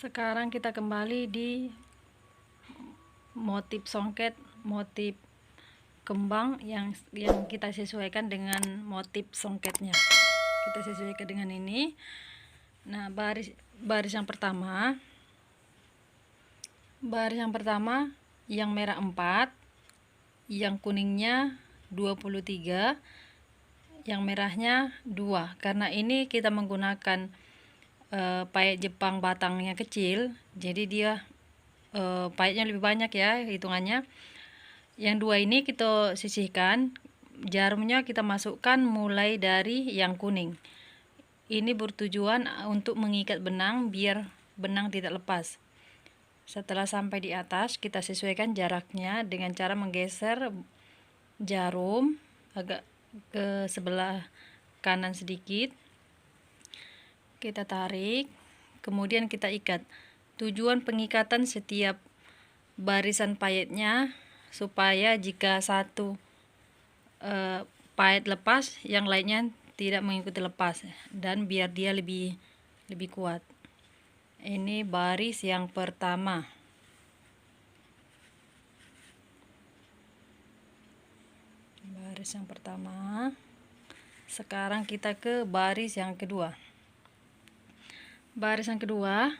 Sekarang kita kembali di motif songket, motif kembang yang kita sesuaikan dengan motif songketnya. Kita sesuaikan dengan ini. Nah, baris yang pertama yang merah 4, yang kuningnya 23, yang merahnya 2. Karena ini kita menggunakan payet Jepang batangnya kecil, jadi dia payetnya lebih banyak ya hitungannya. Yang 2 ini kita sisihkan, jarumnya kita masukkan mulai dari yang kuning. Ini bertujuan untuk mengikat benang biar benang tidak lepas. Setelah sampai di atas, kita sesuaikan jaraknya dengan cara menggeser jarum agak ke sebelah kanan sedikit. Kita tarik, kemudian kita ikat. Tujuan pengikatan setiap barisan payetnya supaya jika satu payet lepas, yang lainnya tidak mengikuti lepas, dan biar dia lebih kuat. Ini baris yang pertama. Baris yang pertama. Sekarang kita ke baris yang kedua. Baris yang kedua,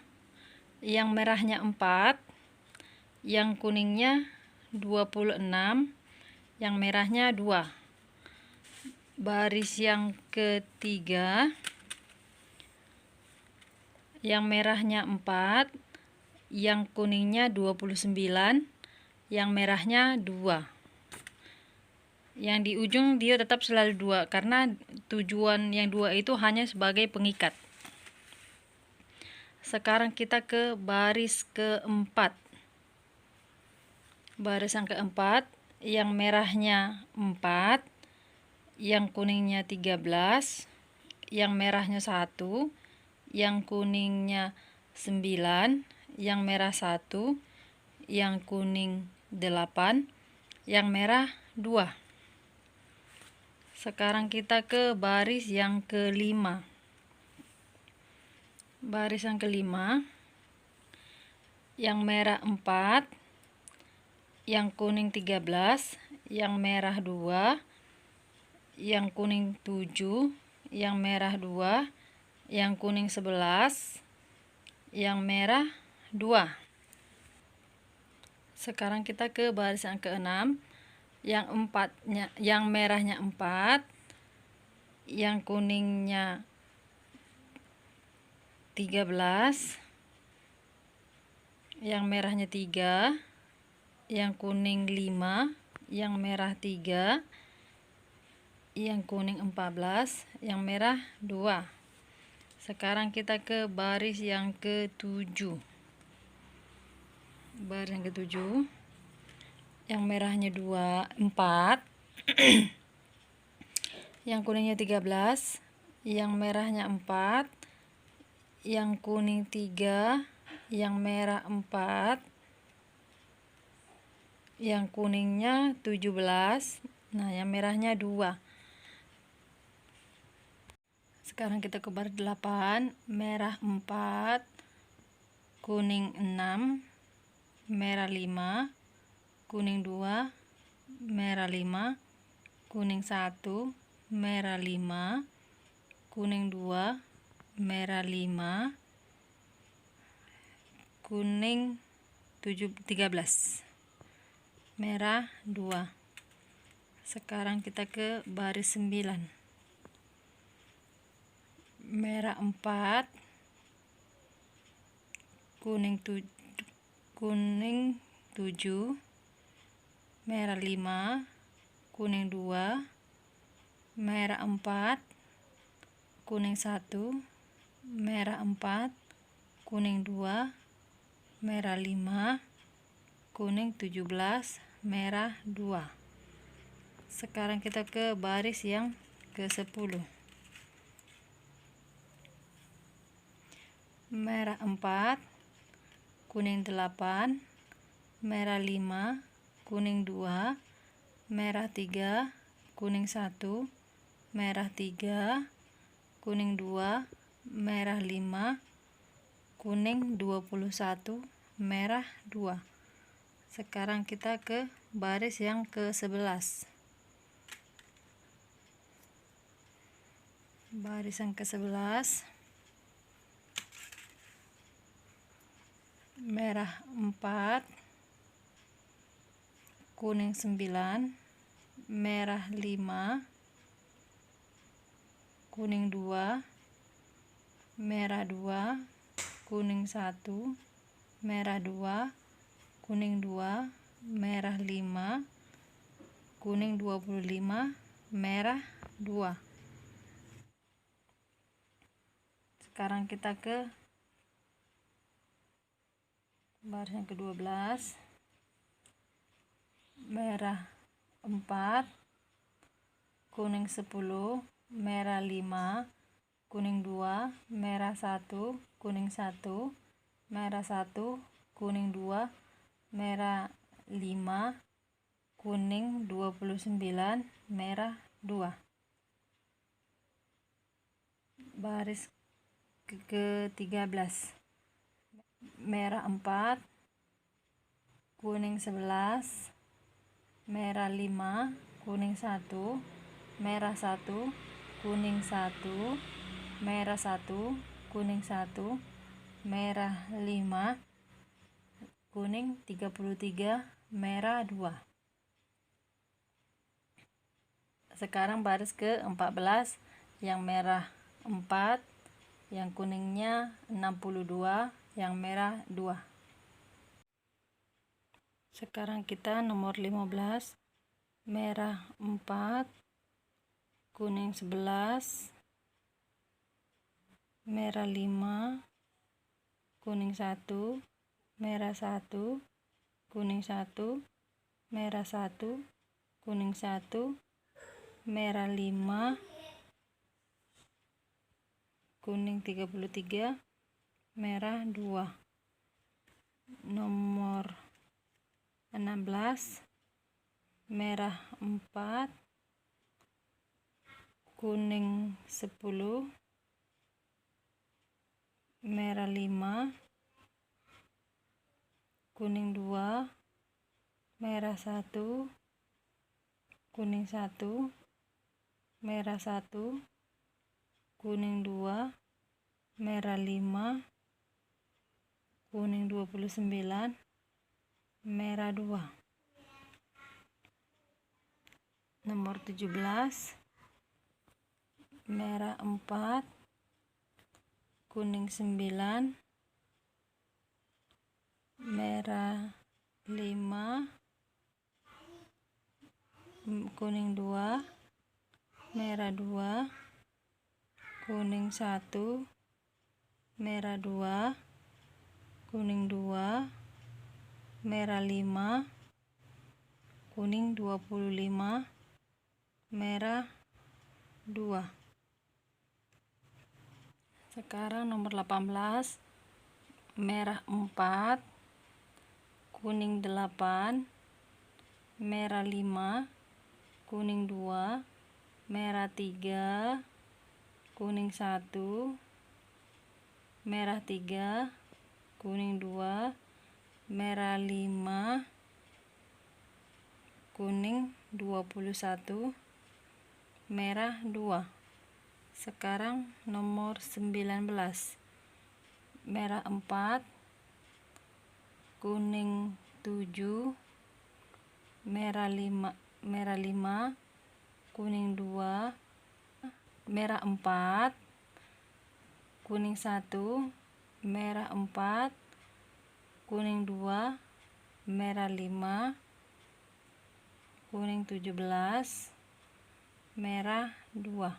yang merahnya 4, yang kuningnya 26, yang merahnya 2. Baris yang ketiga, yang merahnya 4, yang kuningnya 29, yang merahnya 2. Yang di ujung dia tetap selalu 2 karena tujuan yang 2 itu hanya sebagai pengikat. Sekarang kita ke baris keempat. Baris yang keempat, yang merahnya 4, yang kuningnya 13, yang merahnya 1, yang kuningnya 9, yang merah 1, yang kuning 8, yang merah 2. Sekarang kita ke baris yang kelima. Baris yang kelima, yang merah 4, yang kuning 13, yang merah 2, yang kuning 7, yang merah 2, yang kuning 11, yang merah 2. Sekarang kita ke baris yang keenam, yang merahnya 4, yang kuningnya 13, yang merahnya 3, yang kuning 5, yang merah 3, yang kuning 14, yang merah 2. Sekarang kita ke baris yang ke-7. Baris yang ke-7, yang merahnya 4, yang kuningnya 13, yang merahnya 4, yang kuning 3, yang merah 4, yang kuningnya 17, nah yang merahnya 2. Sekarang kita ke baris 8, merah 4, kuning 6, merah 5, kuning 2, merah 5, kuning 1, merah 5, kuning 2, merah 5, kuning 13, merah 2. Sekarang kita ke baris 9. Merah 4, kuning 7, merah 5, kuning 2, merah 4, kuning 1, merah 4, kuning 2, merah 5, kuning 17, merah 2. Sekarang kita ke baris yang ke-10. Merah 4, kuning 8, merah 5, kuning 2, merah 3, kuning 1, merah 3, kuning 2, merah 5, kuning 21, merah 2. Sekarang kita ke baris yang ke-11. Baris yang ke-11, merah 4, kuning 9, merah 5, kuning 2, merah 2, kuning 1, merah 2, kuning 2, merah 5, kuning 25, merah 2. Sekarang kita ke baris yang ke-12, merah 4, kuning 10, merah 5, kuning 2, merah 1, kuning 1, merah 1, kuning 2, merah 5, kuning 29, merah 2. Baris ke-13, merah 4, kuning 11, merah 5, kuning 1, merah 1, kuning 1, merah 1, kuning 1, merah 5, kuning 33, merah 2. Sekarang baris ke-14, yang merah 4, yang kuningnya 62, yang merah 2. Sekarang kita nomor 15, merah 4, kuning 11, merah 5, kuning 1, merah 1, kuning 1, merah 1, kuning 1, merah 5, kuning 33, merah 2. Nomor 16, merah 4, kuning 10, merah 5, kuning 2, merah 1, kuning 1, merah 1, kuning 2, merah 5, kuning 29, merah 2. Nomor 17, merah 4, kuning 9, merah 5, kuning 2, merah 2, kuning 1, merah 2, kuning 2, merah 5, kuning 25, merah 2. Sekarang nomor 18, merah 4, kuning 8, merah 5, kuning 2, merah 3, kuning 1, merah 3, kuning 2, merah 5, kuning 21, merah 2. Sekarang nomor 19, merah 4, kuning 7, merah 5, kuning 2, merah 4, kuning 1, merah 4, kuning 2, merah 5, kuning 17, merah 2.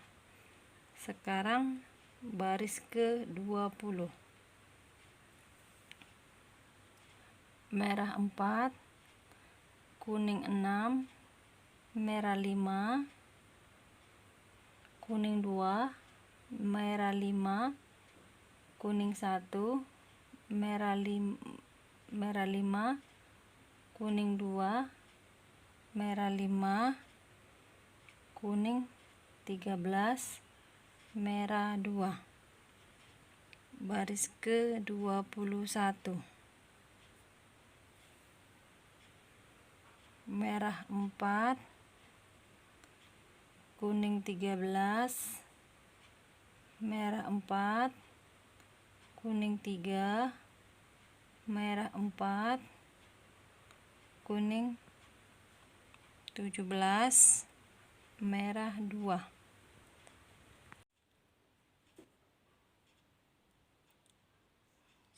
Sekarang baris ke-20, merah 4, kuning 6, merah 5, kuning 2, merah 5, kuning 1, merah 5, kuning 2, merah 5, kuning 13, merah 2. baris ke 21, merah 4, kuning 13, merah 4, kuning 3, merah 4, kuning 17, merah 2.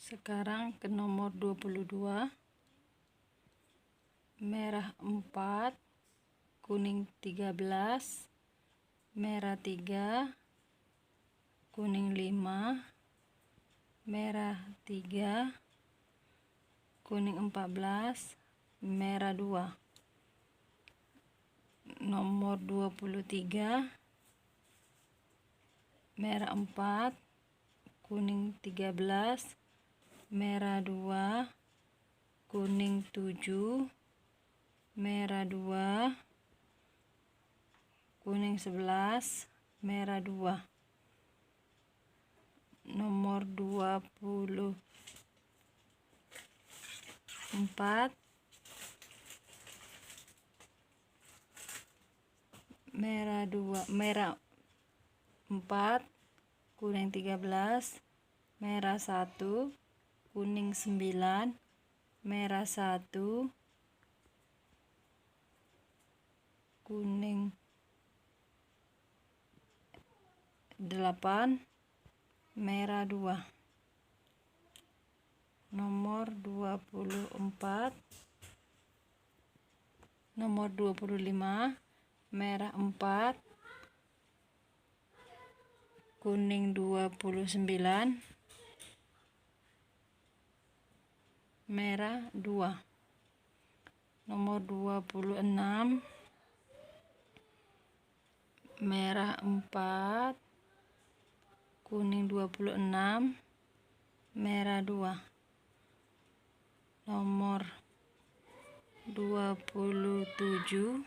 Sekarang ke nomor 22, merah 4, kuning 13, merah 3, kuning 5, merah 3, kuning 14, merah 2. Nomor 23, merah 4, kuning 13, merah 2, kuning 7, merah 2, kuning 11, merah 2. Nomor 24, merah 4, kuning 13, merah 1, kuning 9, merah 1, kuning 8, merah 2. Nomor 24, nomor 25, merah 4, kuning 29, merah 2. Nomor 26, merah 4, kuning 26, merah 2. Nomor 27,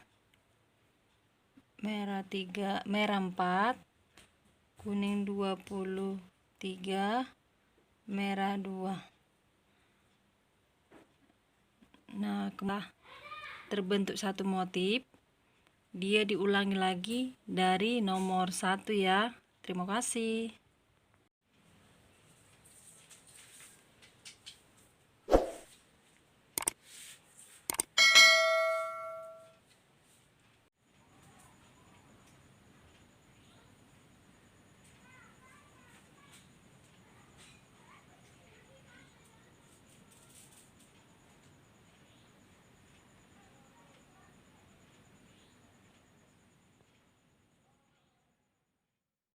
merah 4, kuning 23, merah 2. Nah, terbentuk satu motif, dia diulangi lagi dari nomor 1 ya. Terima kasih.